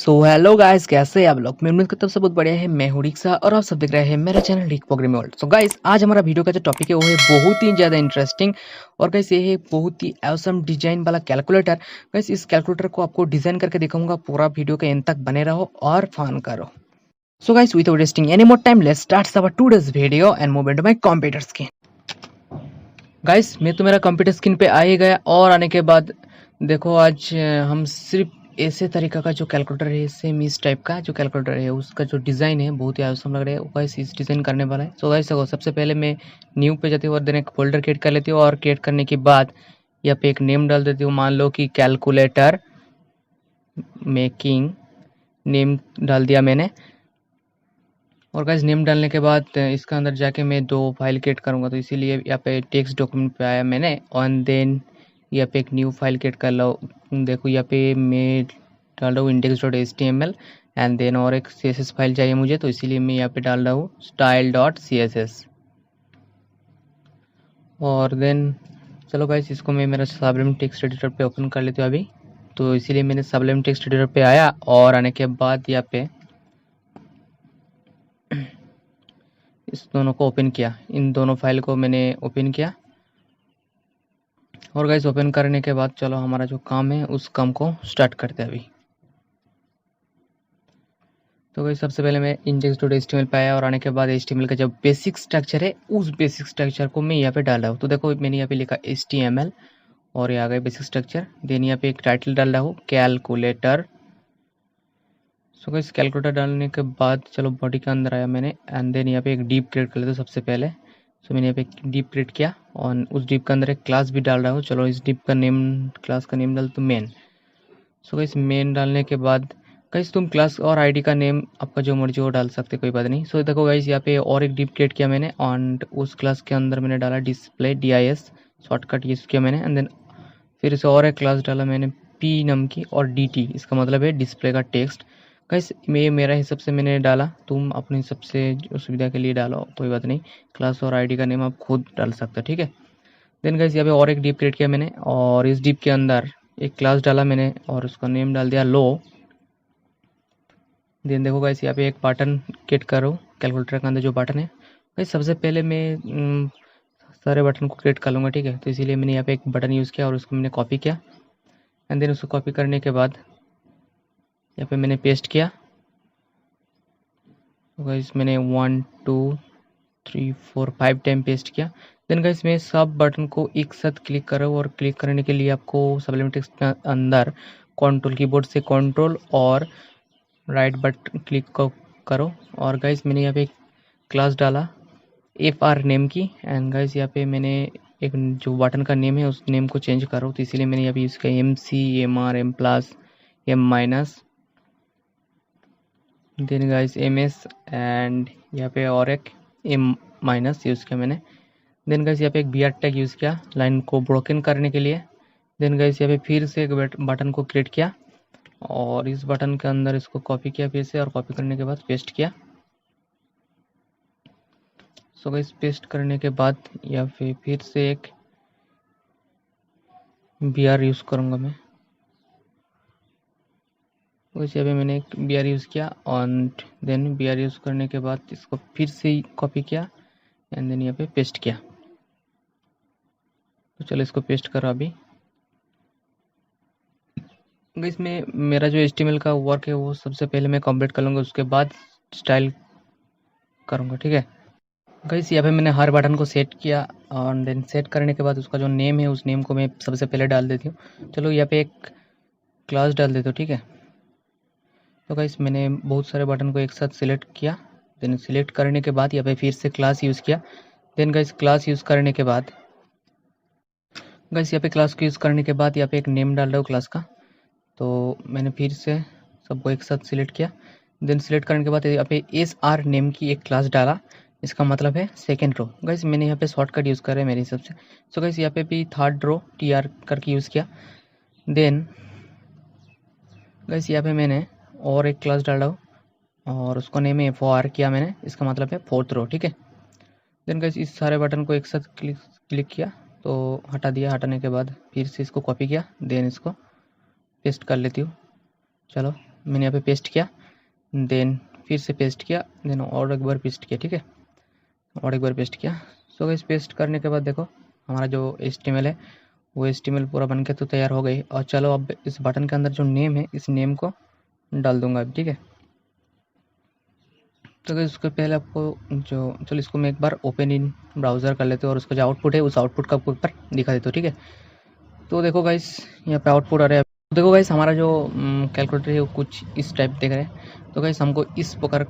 So hello guys, कैसे हैं आप लोग। मैं उम्मीद करता हूँ सब बहुत बढ़िया है। मैं हूँ रिक्शा और आप सब देख रहे हैं मेरा चैनल रिक प्रोग्रामिंग वर्ल्ड। सो गाइस, आज हमारा वीडियो का जो टॉपिक है वो है बहुत ही ज़्यादा इंटरेस्टिंग। और गाइस ये है बहुत ही ऑसम डिजाइन वाला कैलकुलेटर। गाइस इस कैलकुलेटर को आपको डिजाइन करके दिखाऊंगा। पूरा वीडियो के एंड तक बने रहो और फन करो। So guys, without wasting any more time, let's start our today's video and move into my computer screen. Guys मैं तो मेरा कंप्यूटर स्क्रीन पे आ ही गया और आने के बाद देखो आज हम सिर्फ ऐसे तरीका का जो कैलकुलेटर है, सेम इस टाइप का जो कैलकुलेटर है उसका जो डिज़ाइन है बहुत ही आसम लग रहा है। गाइस इस डिज़ाइन करने वाला है। सो गाइस देखो, सबसे पहले मैं न्यू पे जाती हूँ और देन एक फोल्डर क्रिएट कर लेती हूँ और क्रिएट करने के बाद यहाँ पे एक नेम डाल देती हूँ। मान लो कि कैलकुलेटर मेकिंग नेम डाल दिया मैंने। और गाइस नेम डालने के बाद इसका अंदर जाके मैं दो फाइल क्रिएट करूँगा, तो इसीलिए यहाँ पे टेक्स्ट डॉक्यूमेंट पे आया मैंने। और देन यहाँ पे एक न्यू फाइल क्रिएट कर लो। देखो यहाँ पे मैं डाल रहा हूँ index.html एंड देन और एक CSS फाइल चाहिए मुझे, तो इसीलिए मैं यहाँ पे डाल रहा हूँ style.css। और देन चलो गाइस, इसको मैं मेरा सबलिम टेक्स्ट एडिटर पे ओपन कर लेती हूँ अभी। तो इसीलिए मैंने सबलिम टेक्स्ट एडिटर पे आया और आने के बाद यहाँ पे इस दोनों को ओपन किया। इन दोनों फाइल को मैंने ओपन किया और गाइस ओपन करने के बाद चलो हमारा जो काम है उस काम को स्टार्ट करते हैं अभी। तो गाइस सबसे पहले मैं index.html पे आया और आने के बाद HTML का जो बेसिक स्ट्रक्चर है उस बेसिक स्ट्रक्चर को मैं यहाँ पे डाल रहा हूँ। तो देखो मैंने यहाँ पे लिखा HTML और ये आ गया बेसिक स्ट्रक्चर। देन यहाँ पे एक टाइटल डाल रहा हूँ कैलकुलेटर। सो गाइस कैलकुलेटर डालने के बाद चलो बॉडी के अंदर आया मैंने एंड देन यहाँ पे एक डिव क्रिएट कर लेते सबसे पहले। सो मैंने यहाँ पे एक डिव क्रिएट किया और उस डिव के अंदर एक क्लास भी डाल रहा हूँ। चलो इस डिव का नेम, क्लास का नेम डाल तो मेन। सो गाइस मेन डालने के बाद गाइस तुम क्लास और आईडी का नेम आपका जो मर्जी हो डाल सकते, कोई बात नहीं। सो देखो गाइस यहाँ पे और एक डिव क्रिएट किया मैंने और उस क्लास के अंदर मैंने डाला डिस्प्ले DIS शॉर्टकट यूज़ किया मैंने। एंड देन फिर से और एक क्लास डाला मैंने पी नाम की और DT, इसका मतलब है डिस्प्ले का टेक्स्ट। गाइस मैं मेरा हिसाब से मैंने डाला, तुम अपने हिसाब से सुविधा के लिए डालो, कोई बात नहीं। क्लास और आईडी का नेम आप खुद डाल सकते हो, ठीक है। देन गाइस यहाँ पे और एक डिव क्रिएट किया मैंने और इस डिव के अंदर एक क्लास डाला मैंने और उसका नेम डाल दिया लो। देन देखो गाइस यहाँ पे एक बटन क्रिएट करो कैलकुलेटर के अंदर जो बटन है। गाइस सबसे पहले मैं सारे बटन को क्रिएट कर लूँगा, ठीक है। तो इसीलिए मैंने यहाँ पे एक बटन यूज़ किया और उसको मैंने कॉपी किया एंड देन उसको कॉपी करने के बाद यहाँ पे मैंने पेस्ट किया। तो गाइस मैंने 1 2 3 4 5 टाइम पेस्ट किया। देन गाइस मैं सब बटन को एक साथ क्लिक करो और क्लिक करने के लिए आपको सबलिम टेक्स्ट के अंदर कंट्रोल कीबोर्ड से कंट्रोल और राइट बटन क्लिक करो। और गाइस मैंने यहाँ पे एक क्लास डाला FR नेम की एंड गाइस यहाँ पे मैंने एक जो बटन का नेम है उस नेम को चेंज करो, तो इसीलिए मैंने यहाँ पे यूज़ किया MC MR M+ M-। Then guys MS and यहाँ पे और एक M- यूज़ किया मैंने। देन गाइस यहाँ पे एक BR टैग यूज़ किया लाइन को ब्रोकन करने के लिए। देन गाइस यहाँ पे फिर से एक बटन को क्रिएट किया और इस बटन के अंदर इसको कॉपी किया फिर से और कॉपी करने के बाद पेस्ट किया। सो गाइस पेस्ट करने के बाद यहाँ पे फिर से एक BR यूज़ करूँगा मैं। उस यहाँ पे मैंने एक BR यूज़ किया और देन BR यूज़ करने के बाद इसको फिर से कॉपी किया एंड देन यहाँ पे पेस्ट किया। तो चलो इसको पेस्ट करो अभी। गाइस में मेरा जो HTML का वर्क है वो सबसे पहले मैं कंप्लीट कर लूँगा, उसके बाद स्टाइल करूँगा, ठीक है। गाइस यहाँ पे मैंने हर बटन को सेट किया और देन सेट करने के बाद उसका जो नेम है उस नेम को मैं सबसे पहले डाल देती हूँ। चलो यहाँ पे एक क्लास डाल देता हूँ, ठीक है। तो गाइस मैंने बहुत सारे बटन को एक साथ सिलेक्ट किया। देन सिलेक्ट करने के बाद यहाँ पे फिर से क्लास यूज़ किया। देन गाइस क्लास यूज़ करने के बाद गाइस यहाँ पे क्लास को यूज़ करने के बाद यहाँ पे एक नेम डाल रहा हूँ क्लास का। तो मैंने फिर से सबको एक साथ सिलेक्ट किया। देन सिलेक्ट करने के बाद यहाँ पे SR नेम की एक क्लास डाला, इसका मतलब है सेकेंड रो। गाइस मैंने यहाँ पे शॉर्टकट यूज़ करा है मेरे हिसाब से। सो गाइस यहाँ पे भी थर्ड रो TR करके यूज़ किया। देन गाइस यहाँ पे मैंने और एक क्लास डाला और उसको नेम है FOR किया मैंने, इसका मतलब है फोर्थ रो, ठीक है। देन गाइस इस सारे बटन को एक साथ क्लिक किया तो हटा दिया। हटाने के बाद फिर से इसको कॉपी किया, देन इसको पेस्ट कर लेती हूँ। चलो मैंने यहाँ पे पेस्ट किया, देन फिर से पेस्ट किया, देन और एक बार पेस्ट किया, ठीक है, और एक बार पेस्ट किया। सो गाइस पेस्ट करने के बाद देखो हमारा जो HTML है वो HTML पूरा बन के तो तैयार हो गई। और चलो अब इस बटन के अंदर जो नेम है इस नेम को डाल दूंगा अब, ठीक है। तो गाइस उसके पहले आपको जो, चलो इसको मैं एक बार ओपन इन ब्राउज़र कर लेते हो और उसका जो आउटपुट है उस आउटपुट का आपको ऊपर दिखा देते हो, ठीक है। तो देखो गाइस यहाँ पे आउटपुट आ रहा है। देखो गाइस हमारा जो कैलकुलेटर है वो कुछ इस टाइप दिख रहा है। तो गाइस हमको इस प्रकार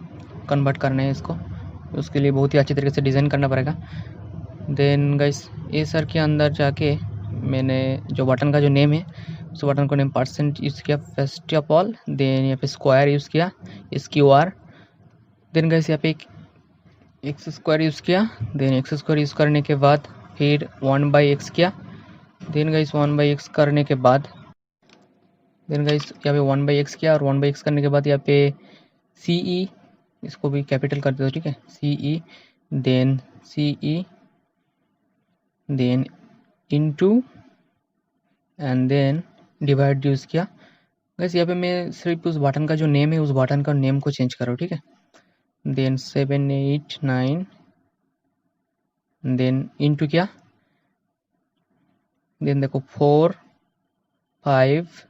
कन्वर्ट करना है इसको, उसके लिए बहुत ही अच्छी तरीके से डिज़ाइन करना पड़ेगा। देन गाइस ये सर के अंदर जाके मैंने जो बटन का जो नेम है उस बटन को नेम % यूज़ किया फर्स्ट ऑफ ऑल, देन यहाँ पे स्क्वायर यूज़ किया SQR, देन गाइस यहाँ पे एक एक्स स्क्वायर यूज़ किया, देन एक्स स्क्वायर यूज़ करने के बाद फिर 1/x किया, देन गाइस 1/x करने के बाद देन गाइस यहाँ पे 1/x किया और 1/x करने के बाद यहाँ पे CE, इसको भी कैपिटल कर दो, ठीक है, CE, then CE, then into and then divide use किया। गाइस यहाँ पे मैं सिर्फ उस बटन का जो नेम है उस बटन का नेम को चेंज करो, ठीक है, देन 7 8 9 देन इनटू किया, देन देखो 4 5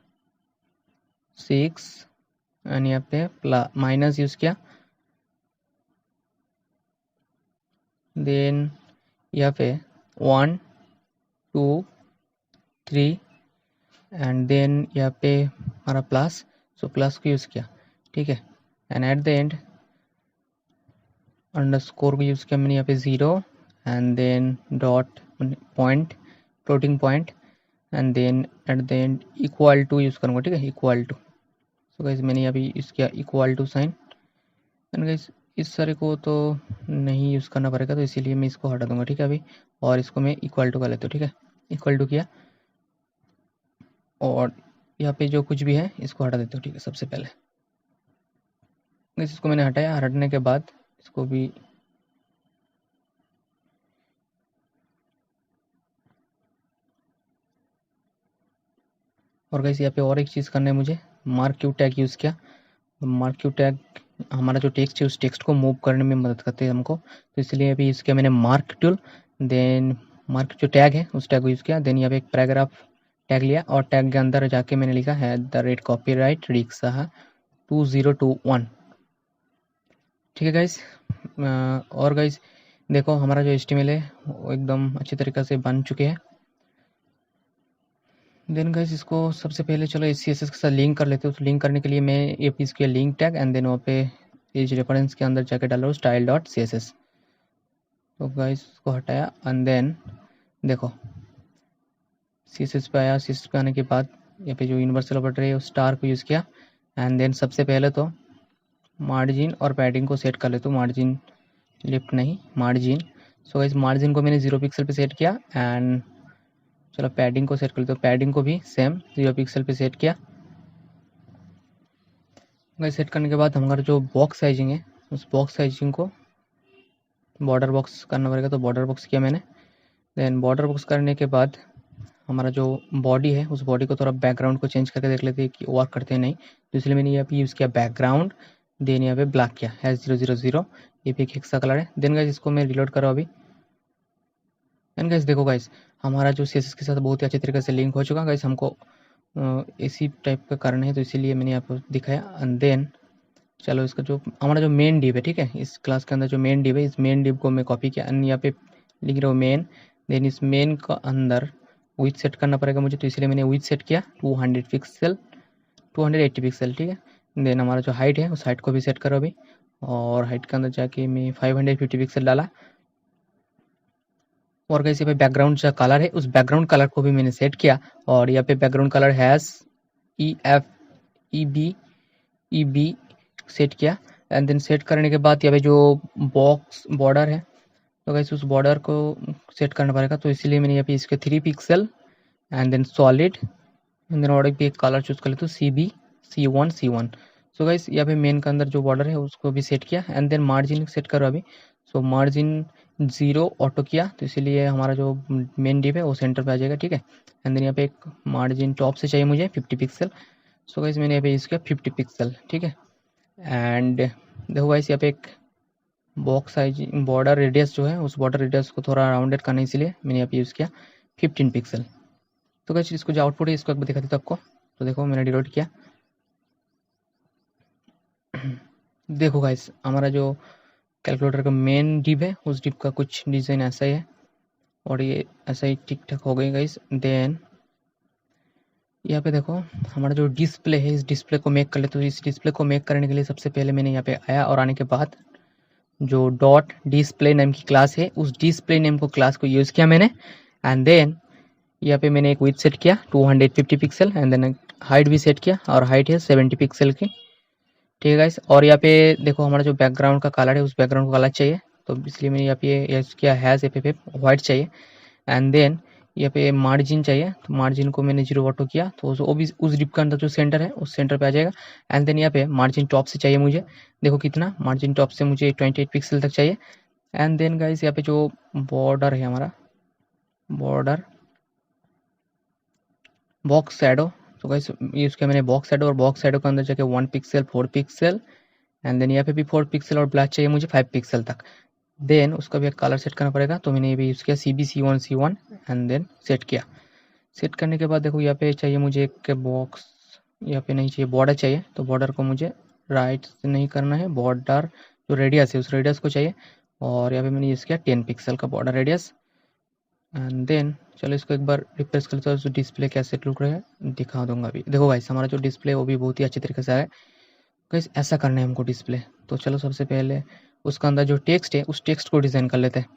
6 एंड यहाँ पे माइनस यूज़ किया, देन यहाँ पे 1 2 3 एंड देन यहाँ पे हमारा प्लस, सो प्लस को यूज़ किया, ठीक है, and at the end underscore को यूज़ किया मैंने यहाँ पे 0 and then dot point floating point and then at the end equal to use करूँगा, ठीक है, इक्वल टू। सो गाइस मैंने यहाँ पे यूज़ किया equal to sign, and guys इस सारे को तो नहीं यूज़ करना पड़ेगा तो इसीलिए मैं इसको हटा दूंगा, ठीक है अभी, और इसको मैं इक्वल टू कर लेता हूँ, ठीक है, इक्वल टू किया और यहाँ पे जो कुछ भी है इसको हटा देता हूँ, ठीक है, सबसे पहले इसको मैंने हटाया, हटाने के बाद इसको भी और गाइस यहाँ पे और एक चीज़ करना है मुझे, मार्क क्यू टैग यूज़ किया। मार्क क्यू टैग हमारा जो टेक्स्ट है उस टेक्स्ट को मूव करने में मदद करते हैं हमको, तो इसलिए अभी यूज़ किया मैंने मार्क टूल, देन मार्क जो टैग है उस टैग को यूज़ किया, देन यहाँ पे एक पैराग्राफ टैग लिया और टैग के अंदर जाके मैंने लिखा है @copyright रिक्शा 2021, ठीक है गाइस। और गाइस देखो हमारा जो HTML है वो एकदम अच्छी तरीके से बन चुके हैं। देन गाइस इसको सबसे पहले चलो CSS के साथ लिंक कर लेते हो, तो लिंक करने के लिए मैं ये पीस किया लिंक टैग एंड देन वहाँ पे पेज रेफरेंस के अंदर जाके डालो style.css, तो गाइस इसको हटाया एंड देन देखो CSS पे आया, CSS पे आने के बाद यहाँ पे जो यूनिवर्सल ऑपरेटर है उस स्टार को यूज़ किया एंड देन सबसे पहले तो मार्जिन और पैडिंग को सेट कर लेते हो, मार्जिन लेफ्ट नहीं मार्जिन। सो गाइस मार्जिन को मैंने 0 पिक्सल पे सेट किया एंड चलो पैडिंग को सेट कर लेते हो, पैडिंग को भी सेम 0 पिक्सल पे सेट किया। गाइस सेट करने के बाद हमारा जो बॉक्स साइजिंग है उस बॉक्स साइजिंग को बॉर्डर बॉक्स करना पड़ेगा, तो बॉर्डर बॉक्स किया मैंने, देन बॉर्डर बॉक्स करने के बाद हमारा जो बॉडी है उस बॉडी को थोड़ा बैकग्राउंड को चेंज करके देख लेते हैं कि वर्क करते हैं नहीं, तो इसलिए मैंने यहाँ पे यूज़ किया बैकग्राउंड, देन यहाँ पे ब्लैक किया #000, ये भी एक हेक्सा कलर है। देन गाइस इसको मैं रिलोड करो अभी एंड गाइस देखो गाइस हमारा जो CSS के साथ बहुत ही अच्छी तरीके से लिंक हो चुका है गाइस, हमको इसी टाइप का करना है तो इसीलिए मैंने आपको दिखाया एंड देन चलो इसका जो हमारा जो मेन डिव है, ठीक है, इस क्लास के अंदर जो मेन डिव है इस मेन डिव को मैं कॉपी किया एंड यहाँ पे लिख रहा हूँ मेन, देन इस मेन का अंदर विड्थ सेट करना पड़ेगा मुझे, तो इसलिए मैंने विड्थ सेट किया 200 पिक्सल 280 पिक्सल, ठीक है, देन हमारा जो हाइट है उस हाइट को भी सेट करो अभी और हाइट के अंदर जाके मैं 550 पिक्सल डाला और कैसे पे बैकग्राउंड जो कलर है उस बैकग्राउंड कलर को भी मैंने सेट किया और यहाँ पे background colour has EB set किया एंड देन सेट करने के बाद यहाँ पे जो बॉक्स बॉर्डर है तो गाइस उस बॉर्डर को सेट करना पड़ेगा, तो इसीलिए मैंने यहाँ पे इसके 3 pixel and then solid and then और भी एक कलर चूज कर लेते CB C1 सो गाइस यहाँ पे मेन के अंदर जो बॉर्डर है उसको भी सेट किया एंड देन मार्जिन सेट करो अभी, सो मार्जिन 0 ऑटो किया तो इसीलिए हमारा जो मेन डिव है वो सेंटर पे आ जाएगा, ठीक है, एंड देन यहाँ पे एक मार्जिन टॉप से चाहिए मुझे 50 पिक्सल, सो गाइस मैंने यहाँ पे यूज़ किया 50 पिक्सल, ठीक है। एंड देखो गाइस यहाँ पे एक बॉक्स साइज बॉर्डर रेडियस जो है उस बॉर्डर रेडियस को थोड़ा राउंडेड करना, इसलिए मैंने यहाँ पे यूज़ किया 15 पिक्सल। तो गाइस इसको जो आउटपुट है इसको एक बार दिखा देता हूँ आपको। तो देखो मैंने डिलीट किया। देखो गाइस हमारा जो कैलकुलेटर का मेन डिव है उस डिव का कुछ डिज़ाइन ऐसा ही है और ये ऐसा ही ठीक ठाक हो गई गाइस। देन यहाँ पे देखो हमारा जो डिस्प्ले है इस डिस्प्ले को मेक कर ले। तो इस डिस्प्ले को मेक करने के लिए सबसे पहले मैंने यहाँ पे आया और आने के बाद जो डॉट डिस्प्ले नेम की क्लास है उस डिस्प्ले नेम को क्लास को यूज़ किया मैंने। एंड देन यहाँ पे मैंने एक विड्थ सेट किया 250 पिक्सल एंड देन हाइट भी सेट किया और हाइट है 70 पिक्सल की, ठीक है गाइस। और यहाँ पे देखो हमारा जो बैकग्राउंड का कलर है उस बैकग्राउंड को कलर चाहिए, तो इसलिए मैंने यहाँ पे यूज़ किया हैज़ एफ वाइट चाहिए। एंड देन यहाँ पे मार्जिन चाहिए, तो मार्जिन को मैंने 0 ऑटो किया, तो वो भी उस डिप का अंदर जो सेंटर है उस सेंटर पे आ जाएगा। एंड देन यहाँ पे मार्जिन टॉप से चाहिए मुझे, देखो कितना मार्जिन टॉप से मुझे 28 पिक्सल तक चाहिए। एंड देन गाइस यहाँ पे जो बॉर्डर है हमारा बॉर्डर बॉक्स शैडो, तो गाइस यूज़ किया मैंने बॉक्स शैडो और बॉक्स शैडो के अंदर जाके 1 पिक्सल 4 पिक्सल एंड देन यहाँ पे भी 4 पिक्सल और ब्लैक चाहिए मुझे 5 पिक्सल तक। देन उसका भी एक कलर सेट करना पड़ेगा, तो मैंने ये भी यूज़ किया CB C1 and then set किया। सेट करने के बाद देखो यहाँ पे चाहिए मुझे एक बॉक्स, यहाँ पे नहीं चाहिए बॉर्डर चाहिए, तो बॉर्डर को मुझे राइट से नहीं करना है, बॉर्डर जो रेडियस है उस रेडियस को चाहिए और यहाँ पे मैंने यूज़ किया 10 पिक्सल का बॉर्डर रेडियस। एंड देन चलो इसको एक बार रिप्लेस करते हैं, तो डिस्प्ले कैसे लुक रहा है दिखा दूंगा अभी। देखो गाइस हमारा जो डिस्प्ले है वो भी बहुत ही अच्छे तरीके से आया है गाइस। ऐसा करना है हमको डिस्प्ले, तो चलो सबसे पहले उसका अंदर जो टेक्स्ट है उस टेक्स्ट को डिज़ाइन कर लेते हैं।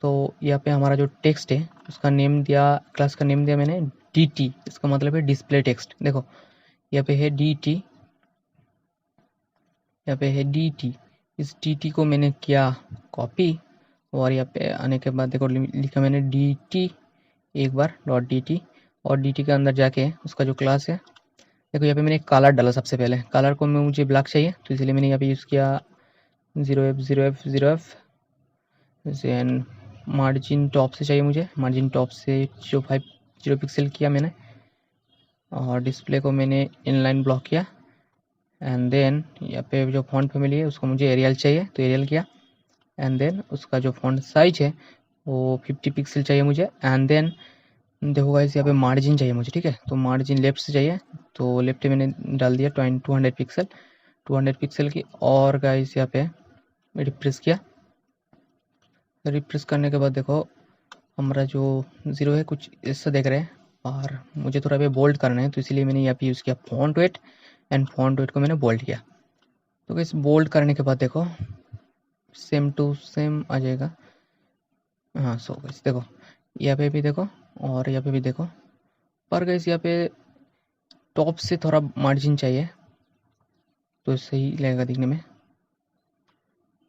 तो यहाँ पे हमारा जो टेक्स्ट है उसका नेम दिया, क्लास का नेम दिया मैंने DT, इसका मतलब है डिस्प्ले टेक्स्ट। देखो यहाँ पे है DT, यहाँ पे है DT, इस DT को मैंने किया कॉपी और यहाँ पे आने के बाद देखो लिखा मैंने DT एक बार .dt और DT के अंदर जाके उसका जो क्लास है देखो यहाँ पे मैंने एक कलर डाला। सबसे पहले कलर को मुझे ब्लैक चाहिए, तो इसलिए मैंने यहाँ पे यूज़ किया 0f देन मार्जिन टॉप से चाहिए मुझे, मार्जिन टॉप से जो 50 पिक्सल किया मैंने और डिस्प्ले को मैंने इनलाइन ब्लॉक किया। एंड देन यहाँ पे जो फॉन्ट फैमिली है उसको मुझे एरियल चाहिए, तो एरियल किया। एंड देन उसका जो फॉन्ट साइज है वो 50 पिक्सल चाहिए मुझे। एंड देन देखो गाइस यहाँ पे मार्जिन चाहिए मुझे, ठीक है, तो मार्जिन लेफ्ट से चाहिए, तो लेफ्ट मैंने डाल दिया 200 पिक्सल 200 पिक्सल की। और गाइस यहाँ पे रिप्रेस किया, रिप्रेस करने के बाद देखो हमारा जो 0 है कुछ ऐसा देख रहे हैं और मुझे थोड़ा पे बोल्ड करना है, तो इसीलिए मैंने यहाँ पे यूज़ किया font weight and font weight को मैंने बोल्ड किया। तो गाइस बोल्ड करने के बाद देखो सेम टू सेम आ जाएगा। हाँ सो गाइस देखो यहाँ पे भी देखो और यहाँ पे भी देखो, पर गाइस यहाँ पे टॉप से थोड़ा मार्जिन चाहिए तो सही लगेगा दिखने में।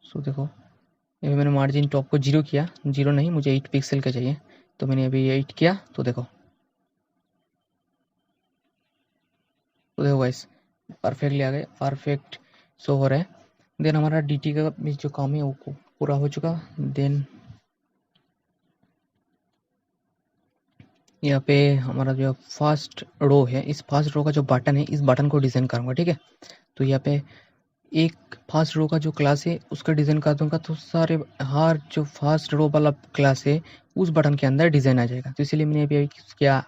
सो देखो अभी मैंने मार्जिन टॉप को 0 किया, 0 नहीं मुझे 8 पिक्सल का चाहिए, तो मैंने अभी 8 किया। तो देखो गाइस परफेक्टली आ गए, परफेक्ट शो हो रहा है। देन हमारा DT का भी जो काम है वो पूरा हो चुका। देन यहाँ पे हमारा जो फर्स्ट रो है इस फर्स्ट रो का जो बटन है इस बटन को डिज़ाइन करूँगा, ठीक है। तो यहाँ पे एक फर्स्ट रो का जो क्लास है उसका डिज़ाइन कर दूंगा, तो सारे हर जो फर्स्ट रो वाला क्लास है उस बटन के अंदर डिज़ाइन आ जाएगा। तो इसीलिए मैंने अभी क्या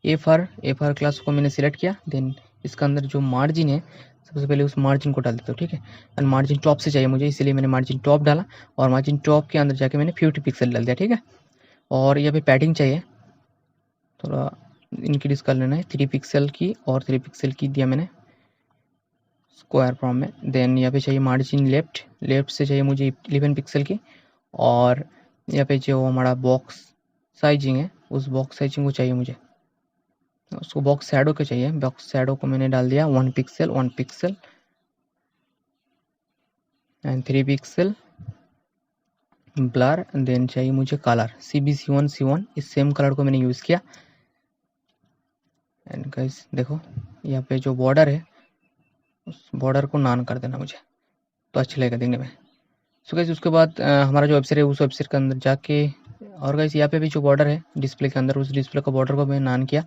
ए फॉर क्लास को मैंने सिलेक्ट किया। देन इसका अंदर जो मार्जिन है सबसे पहले उस मार्जिन को डाल देता हूँ, ठीक है। एंड मार्जिन टॉप से चाहिए मुझे, इसीलिए मैंने मार्जिन टॉप डाला और मार्जिन टॉप के अंदर जाके मैंने 50 पिक्सल डाल दिया, ठीक है। और यहाँ पे पैडिंग चाहिए, थोड़ा इंक्रीज कर लेना है 3 पिक्सल की और 3 पिक्सल की दिया मैंने स्क्वायर फॉर्म में। देन यहाँ पे चाहिए मार्जिन लेफ्ट से चाहिए मुझे 11 पिक्सल की और यहाँ पे जो हमारा बॉक्स साइजिंग है उस बॉक्स साइजिंग को चाहिए मुझे, उसको बॉक्स शैडो के चाहिए। बॉक्स शैडो को मैंने डाल दिया 1 pixel and 3 pixel blur. Then चाहिए मुझे कलर CB C1 इस सेम कलर को मैंने यूज़ किया। एंड गाइस देखो यहाँ पे जो बॉर्डर है उस बॉर्डर को नान कर देना मुझे, तो अच्छा लगेगा देखने में। सो गाइस उसके बाद हमारा जो वेबसाइट है उस वेबसाइट के अंदर जाके और गाइस यहाँ पे भी जो बॉर्डर है डिस्प्ले के अंदर, उस डिस्प्ले का बॉर्डर को मैं नान किया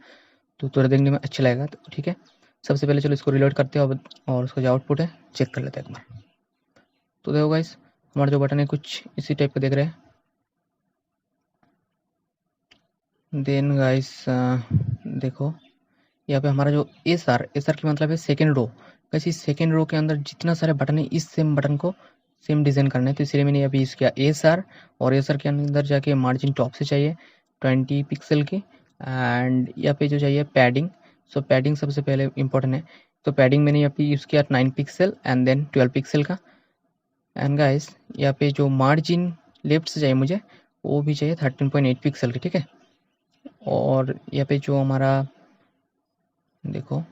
तो थोड़ा देखने में अच्छा लगेगा। तो ठीक है, सबसे पहले चलो इसको रिलोड करते हैं और उसका जो आउटपुट है चेक कर लेते हैं एक बार। तो देखो गाइस हमारा जो बटन है कुछ इसी टाइप का देख रहे हैं। देन गाइस देखो यहाँ पे हमारा जो एस आर की मतलब है सेकेंड रो। गाइस इस सेकेंड रो के अंदर जितना सारे बटन है इस सेम बटन को सेम डिज़ाइन करना है, तो इसलिए मैंने अभी यूज़ किया एस आर। और एस आर के अंदर जाके मार्जिन टॉप से चाहिए 20 पिक्सल की, एंड यहाँ पे जो चाहिए पैडिंग। सो पैडिंग सबसे पहले इंपॉर्टेंट है, तो पैडिंग मैंने यहाँ पे यूज़ किया 9 पिक्सल एंड देन 12 पिक्सल का। एंड गाइस यहाँ पे जो मार्जिन लेफ्ट से चाहिए मुझे वो भी चाहिए 13.8 पिक्सल की, ठीक है। और यहाँ पे जो हमारा देखो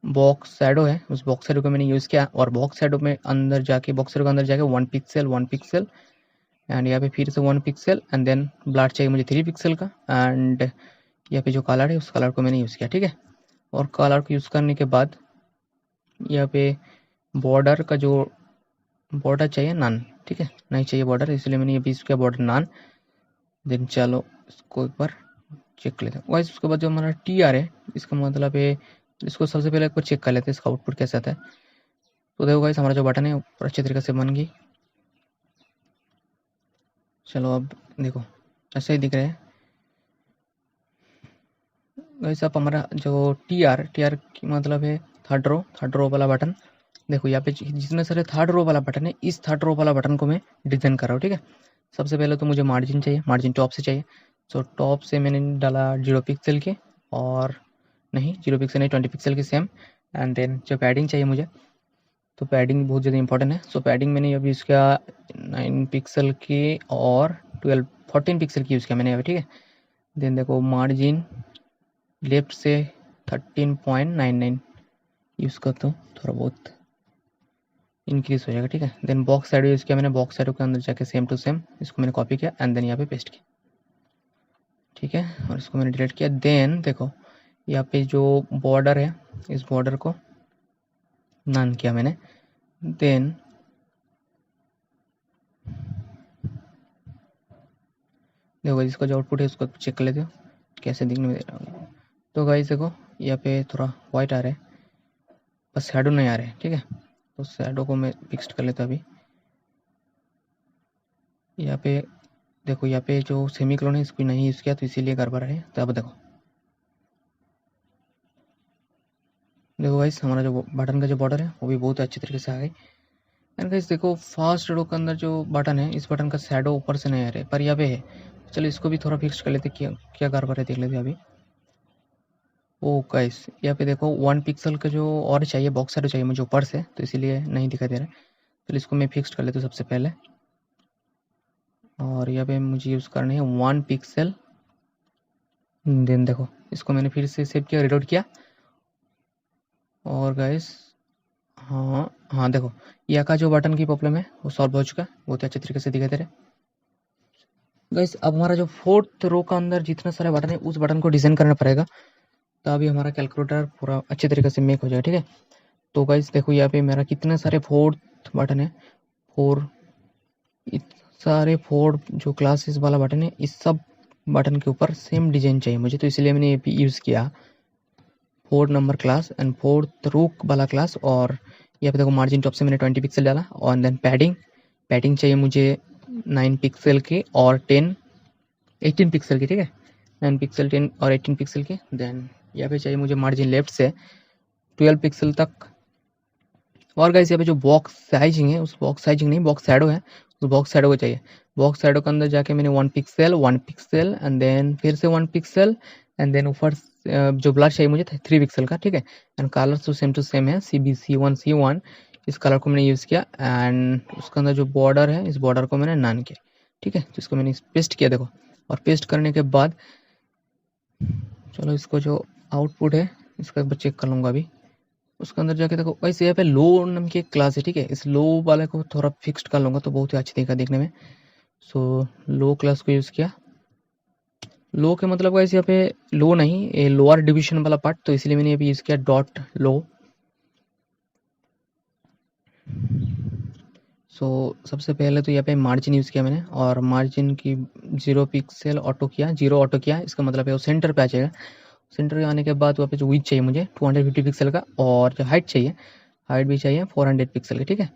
बॉक्स शैडो है, उस बॉक्स शैडो को मैंने यूज़ किया, और बॉक्स शैडो में अंदर जाके बॉक्स शैडो के अंदर जाके 1 पिक्सल 1 पिक्सल, एंड यहाँ पे फिर से 1 पिक्सल, एंड देन ब्लड चाहिए मुझे 3 पिक्सल का। एंड यहाँ पे जो कलर है उस कलर को मैंने यूज़ किया, ठीक है। और कलर को यूज़ करने के बाद यहाँ पे बॉर्डर का जो बॉर्डर चाहिए नान, ठीक है, नहीं चाहिए बॉर्डर, इसलिए मैंने ये भी यूज़ किया बॉर्डर नान। देन चलो इसको एक बार चेक कर लेते हैं। वाइस उसके बाद जो हमारा टी आर है, इसका मतलब है इसको सबसे पहले एक बार चेक कर लेते हैं इसका आउटपुट कैसा आता है। तो देखो गाइस हमारा जो बटन है ऊपर अच्छे तरीके से बन गई। चलो अब देखो ऐसे ही दिख रहे हैं गाइस। अब हमारा जो टी आर की मतलब है थर्ड रो वाला बटन। देखो यहाँ पे जितने सारे थर्ड रो वाला बटन है, इस थर्ड रो वाला बटन को मैं डिजाइन कर रहा हूँ, ठीक है। सबसे पहले तो मुझे मार्जिन चाहिए, मार्जिन टॉप से चाहिए। सो टॉप से मैंने डाला 0 पिक्सल के, और नहीं 0 पिक्सल नहीं 20 पिक्सल की सेम। एंड देन जो पैडिंग चाहिए मुझे, तो पैडिंग बहुत ज़्यादा इंपॉर्टेंट है। सो पैडिंग मैंने अभी इसका 9 पिक्सल की और 14 पिक्सल की यूज़ किया मैंने अभी, ठीक है। देन देखो मार्जिन लेफ्ट से 13.99 यूज़ करता हूँ, थोड़ा बहुत इंक्रीज हो जाएगा, ठीक है। देन बॉक्स साइड यूज़ किया मैंने, बॉक्स साइड के अंदर जाके सेम टू सेम इसको मैंने कॉपी किया एंड देन यहाँ पे पेस्ट किया, ठीक है। और इसको मैंने डिलीट किया। देन देखो यहाँ पे जो बॉर्डर है इस बॉर्डर को नन किया मैंने। देन देखो इसका जो आउटपुट है उसको चेक कर लेते हो कैसे दिखने में दे रहा हूँ। तो गाइस देखो यहाँ पे थोड़ा वाइट आ रहा है, बस शैडो नहीं आ रहा है, ठीक है। तो शैडो को मैं फिक्स कर लेता हूँ अभी। यहाँ पे देखो यहाँ पे जो सेमीकोलन है इसको नहीं यूज़ किया तो इसीलिए गड़बड़ है। तो अब देखो गाइस हमारा जो बटन का जो बॉर्डर है वो भी बहुत अच्छे तरीके से आ गई। एंड गाइस देखो फर्स्ट रो के अंदर जो बटन है इस बटन का शैडो ऊपर से नहीं आ रहा है पर यहाँ पे है। चलो इसको भी थोड़ा फिक्स कर लेते क्या क्या गड़बड़ है देख लेते अभी। ओ गाइस यहाँ पे देखो 1 पिक्सल का जो और चाहिए बॉक्स शैडो चाहिए मुझे ऊपर से, तो इसीलिए नहीं दिखाई दे रहा है। चलो इसको मैं फिक्स कर लेता हूँ सबसे पहले, और यहाँ पे मुझे यूज़ करना है 1 पिक्सल। देन देखो इसको मैंने फिर से सेव किया, रिलोड किया, और गाइस हाँ हाँ देखो यहाँ का जो बटन की प्रॉब्लम है वो सॉल्व हो चुका है, बहुत ही अच्छे तरीके से दिखाई दे रहा है। गाइस अब हमारा जो फोर्थ रो का अंदर जितना सारे बटन है उस बटन को डिजाइन करना पड़ेगा, तभी हमारा कैलकुलेटर पूरा अच्छे तरीके से मेक हो जाएगा, ठीक है। तो गाइस देखो यहाँ पे मेरा कितने सारे फोर्थ बटन है, फोर सारे फोर जो क्लासेस वाला बटन है इस सब बटन के ऊपर सेम डिजाइन चाहिए मुझे, तो इसलिए मैंने ये भी यूज़ किया 4 नंबर क्लास एंड 4th रो वाला क्लास। और यहाँ पे देखो मार्जिन टॉप से मैंने 20 पिक्सल डाला, और देन पैडिंग चाहिए मुझे 9 पिक्सल की और 18 पिक्सल की, ठीक है। 9 पिक्सल 10 और 18 पिक्सल की। देन यहाँ पे चाहिए मुझे मार्जिन लेफ्ट से 12 पिक्सल तक। और गाइस यहाँ पे जो बॉक्स साइजिंग है उस बॉक्स साइजिंग नहीं बॉक्स शैडो है, उस बॉक्स शैडो को चाहिए। बॉक्स शैडो के अंदर जाके मैंने 1 पिक्सल एंड देन फिर से 1 पिक्सल, एंड देन ऊपर जो ब्लर चाहिए मुझे 3 पिक्सल का, ठीक है। एंड कलर तो सेम टू सेम है CBC1C1, इस कलर को मैंने यूज़ किया। एंड उसके अंदर जो बॉर्डर है इस बॉर्डर को मैंने नन किया, ठीक है। तो इसको मैंने पेस्ट किया देखो, और पेस्ट करने के बाद चलो इसको जो आउटपुट है इसका एक बार चेक कर लूँगा अभी। उसके अंदर जाके देखो वैसे यहाँ पे लो नाम की एक क्लास है, ठीक है। इस लो वाले को थोड़ा फिक्स्ड कर लूँगा तो बहुत ही अच्छी दिखेगा देखने में। सो लो क्लास को यूज़ किया। लो के मतलब वैसे यहाँ पे लो नहीं ये लोअर डिवीजन वाला पार्ट, तो इसलिए मैंने अभी यूज़ किया डॉट लो। सबसे पहले तो यहाँ पे मार्जिन यूज़ किया मैंने और मार्जिन की 0 पिक्सल ऑटो किया, 0 ऑटो किया। इसका मतलब है वो सेंटर पे आ जाएगा। सेंटर पे आने के बाद वहाँ पे जो विड्थ चाहिए मुझे 250 पिक्सल का और जो हाइट चाहिए, हाइट भी चाहिए 400 पिक्सल की, ठीक है।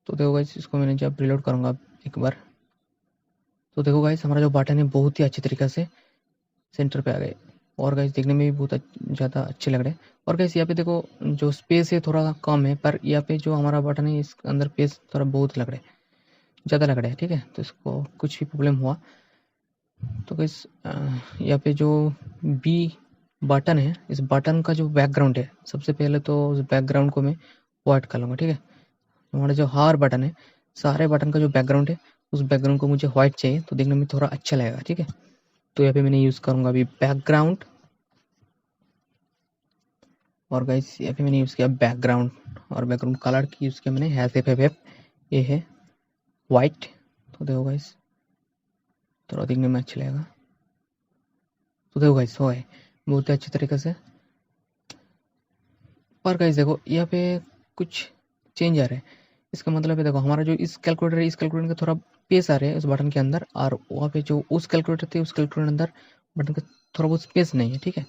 तो देखो गाइस, इसको मैंने जब रिलोड करूँगा एक बार, तो देखो गाइस हमारा जो बटन है बहुत ही अच्छी तरीके से सेंटर पे आ गए और गाइस देखने में भी बहुत ज़्यादा अच्छे लग रहे हैं। और गाइस यहाँ पे देखो जो स्पेस है थोड़ा कम है, पर यहाँ पे जो हमारा बटन है इसके अंदर स्पेस थोड़ा बहुत लग रहा है, ज़्यादा लग रहा है, ठीक है। तो इसको कुछ भी प्रॉब्लम हुआ तो गाइस यहाँ पे जो बी बटन है, इस बटन का जो बैकग्राउंड है, सबसे पहले तो उस बैकग्राउंड को मैं वाइट कर लूँगा, ठीक है। हमारा जो हार बटन है, सारे बटन का जो बैकग्राउंड है, उस बैकग्राउंड को मुझे व्हाइट चाहिए तो देखने में थोड़ा अच्छा लगेगा, ठीक है। तो यहाँ पे मैंने यूज़ करूँगा अभी बैकग्राउंड और गाइस यहाँ पे मैंने यूज़ किया बैकग्राउंड और बैकग्राउंड कलर की यूज़ किया मैंने HFFF, ये है वाइट। तो देखो गाइस थोड़ा दिखने में अच्छा लगेगा। तो देखो गाइस हो है बहुत ही अच्छी तरीके से। पर गाइस देखो यहाँ पे कुछ चेंज आ रहा है, इसका मतलब है देखो हमारा जो इस कैलकुलेटर है, इस कैलकुलेटर का थोड़ा स्पेस आ रहा है उस बटन के अंदर, और वहाँ पे जो उस कैलकुलेटर थे उस कैलकुलेटर अंदर बटन का थोड़ा बहुत स्पेस नहीं है, ठीक है।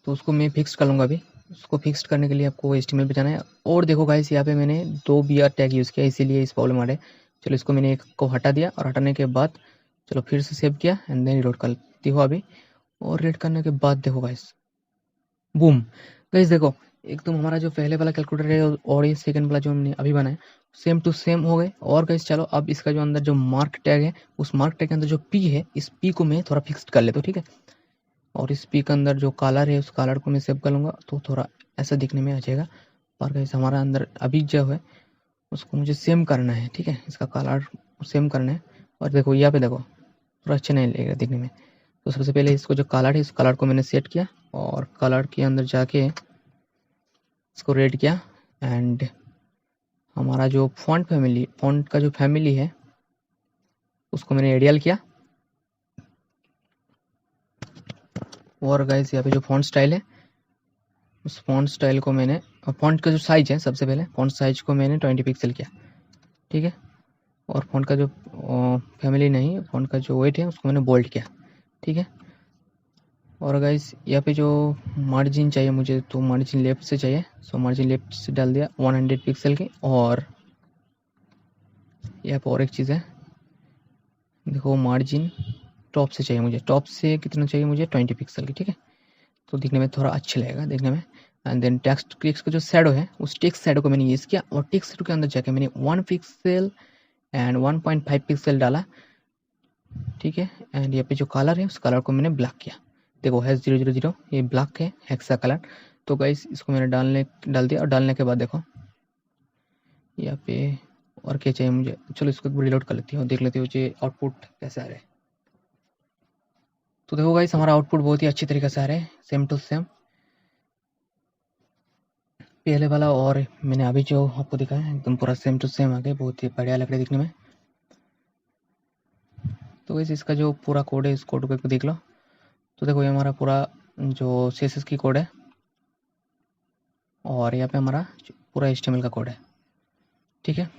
तो उसको मैं फिक्स कर लूँगा अभी। उसको फिक्स करने के लिए आपको HTML पे जाना है। और देखो गाइस यहाँ पे मैंने 2 BR टैग यूज़ किया, इसीलिए इस प्रॉब्लम आ रहा है। चलो इसको मैंने एक को हटा दिया और हटाने के बाद चलो फिर से सेव किया एंड देन रीलोड करती हो अभी। और रीड करने के बाद देखो गाइस बूम, गाइस देखो एकदम हमारा जो पहले वाला कैलकुलेटर है और ये सेकंड वाला जो हमने अभी बनाया सेम टू सेम हो गए। और गाइस चलो अब इसका जो अंदर जो मार्क टैग है, उस मार्क टैग के अंदर जो P है, इस P को मैं थोड़ा फिक्स कर लेता हूँ, ठीक है। और इस P के अंदर जो कलर है उस कलर को मैं सेव कर लूँगा तो थोड़ा ऐसा दिखने में आ जाएगा। और गाइस हमारा अंदर अभी जो है उसको मुझे सेम करना है, ठीक है। इसका कलर सेम करना है और देखो यहाँ पे देखो थोड़ा अच्छा नहीं लगेगा दिखने में। तो सबसे पहले इसको जो कलर है इस कलर को मैंने सेट किया और कलर के अंदर जाके इसको रेड किया एंड हमारा जो फॉन्ट का जो फैमिली है उसको मैंने एरियल किया। और गाइस यहाँ पे जो फॉन्ट स्टाइल है उस फॉन्ट स्टाइल को मैंने, फॉन्ट का जो साइज है सबसे पहले फॉन्ट साइज को मैंने 20 पिक्सल किया, ठीक है। और फॉन्ट का जो फैमिली नहीं, फॉन्ट का जो वेट है उसको मैंने बोल्ड किया, ठीक है। और गाइस यहाँ पे जो मार्जिन चाहिए मुझे तो मार्जिन लेफ्ट से चाहिए, सो मार्जिन लेफ्ट से डाल दिया 100 पिक्सल की। और यहाँ पे और एक चीज़ है देखो मार्जिन टॉप से चाहिए मुझे, टॉप से कितना चाहिए मुझे 20 पिक्सल की, ठीक है। तो दिखने में थोड़ा अच्छा लगेगा देखने में। एंड देन टेक्स्ट का जो शैडो है उस टेक्स्ट शैडो को मैंने यूज़ किया और टेक्स्ट शैडो के अंदर जाके मैंने 1 पिक्सल एंड 1.5 पिक्सल डाला, ठीक है। एंड यहाँ पे जो कलर है उस कलर को मैंने ब्लैक किया, देखो है 000 ये ब्लैक है हेक्सा कलर। तो गाइस इसको मैंने डाल दिया और डालने के बाद देखो यहाँ पे और क्या चाहिए मुझे, चलो इसको रिलोड कर लेती हूँ, देख लेती हूँ कि आउटपुट कैसे आ रहा है। तो देखो गाइस हमारा आउटपुट बहुत ही अच्छी तरीके से आ रहा है, सेम टू सेम पहले वाला और मैंने अभी जो आपको दिखाया एकदम पूरा सेम टू सेम आ गया, बहुत ही बढ़िया लग रहा है दिखने में। तो गाइस इसका जो पूरा कोड है इस कोड को देख लो। तो देखो ये हमारा पूरा जो CSS की कोड है और यहाँ पे हमारा पूरा HTML का कोड है, ठीक है।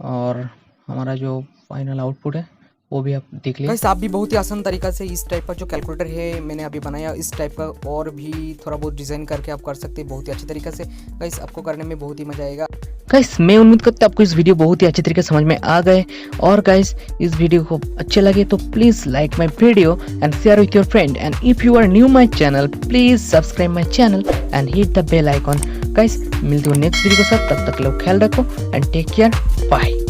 और हमारा जो फाइनल आउटपुट है वो भी आप देख लीजिए। गाइस आप भी बहुत ही आसान तरीका से इस टाइप का जो कैलकुलेटर है मैंने अभी बनाया, इस टाइप का और भी थोड़ा बहुत डिज़ाइन करके आप कर सकते हैं बहुत ही अच्छी तरीके से। गाइस आपको करने में बहुत ही मजा आएगा। गाइस मैं उम्मीद करता हूँ आपको इस वीडियो बहुत ही अच्छी तरीके से समझ में आ गए। और गाइस इस वीडियो को अच्छे लगे तो please like my video and share with your friend, and if you are new my channel please subscribe my channel and hit the bell icon. Guys मिलते हैं नेक्स्ट वीडियो के साथ, तब तक लोग ख्याल रखो एंड टेक केयर, बाय।